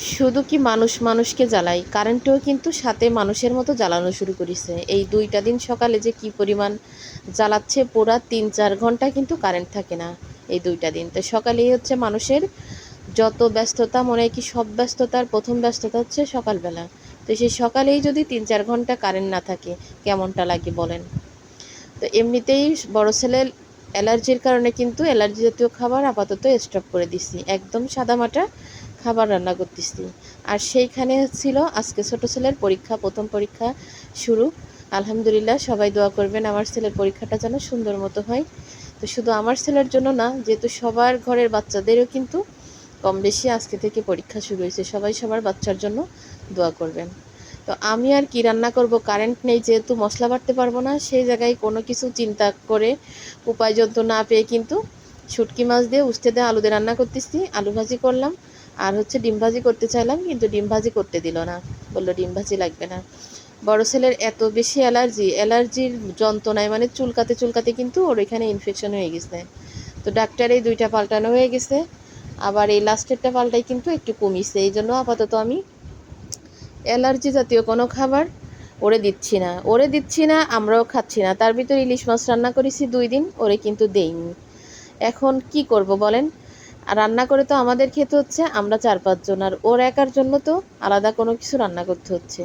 শুধু কি মানুষ মানুষকে জ্বালায়, কারেন্টও কিন্তু সাথে মানুষের মতো জ্বালানো শুরু করেছে। এই 2টা দিন সকালে যে কি পরিমাণ জ্বালাচ্ছে, পুরা 3-4 ঘন্টা কিন্তু কারেন্ট থাকে না এই 2টা দিন। তো সকালেই হচ্ছে মানুষের যত ব্যস্ততা, মনে হয় কি সব ব্যস্ততার প্রথম ব্যস্ততা হচ্ছে সকালবেলা। তো সেই সকালেই যদি 3-4 ঘন্টা কারেন্ট না থাকে, কেমনটা লাগে বলেন। তো এমনিতেই বড় ছেলের অ্যালার্জির কারণে কিন্তু অ্যালার্জি জাতীয় খাবার আপাতত স্টপ করে দিচ্ছি, একদম সাদামাটা খাবার রান্না করতেছি। আর সেইখানে ছিল আজকে ছোট ছেলের পরীক্ষা, প্রথম পরীক্ষা শুরু। আলহামদুলিল্লাহ, সবাই দোয়া করবেন আমার ছেলের পরীক্ষাটা যেন সুন্দর মতো হয়। তো শুধু আমার ছেলের জন্য না, যেহেতু সবার ঘরের বাচ্চাদেরও কিন্তু কম বেশি আজকে থেকে পরীক্ষা শুরু হয়েছে, সবাই সবার বাচ্চার জন্য দোয়া করবেন। তো আমি আর কি রান্না করব, কারেন্ট নেই যেহেতু, মশলা বাটতে পারবো না, সেই জায়গায় কোনো কিছু চিন্তা করে উপায় যন্ত্র না পেয়ে কিন্তু শুটকি মাছ দিয়ে উস্তে দিয়ে আলু দিয়ে রান্না করতেছি। আলু ভাজি করলাম, আর হচ্ছে ডিম ভাজি করতে চাইলাম, কিন্তু ডিম ভাজি করতে দিল না, বললো ডিম ভাজি লাগবে না। বড় ছেলের এত বেশি অ্যালার্জির যন্ত্রণায় মানে চুলকাতে চুলকাতে কিন্তু ওর এখানে ইনফেকশন হয়ে গেছে। তো ডাক্তারের 2টা পাল্টানো হয়ে গেছে, আবার এই লাস্টেরটা পাল্টাই কিন্তু একটু কমিছে। এই জন্য আপাতত আমি অ্যালার্জি জাতীয় কোনো খাবার ওরে দিচ্ছি না, আমরাও খাচ্ছি না। তার ভিতরে ইলিশ মাছ রান্না করেছি 2 দিন, ওরে কিন্তু দেইনি। এখন কি করব বলেন। আর রান্না করে তো আমাদের খেতে হচ্ছে, আমরা 4-5 জন, আর ওর একার জন্য তো আলাদা কোনো কিছু রান্না করতে হচ্ছে।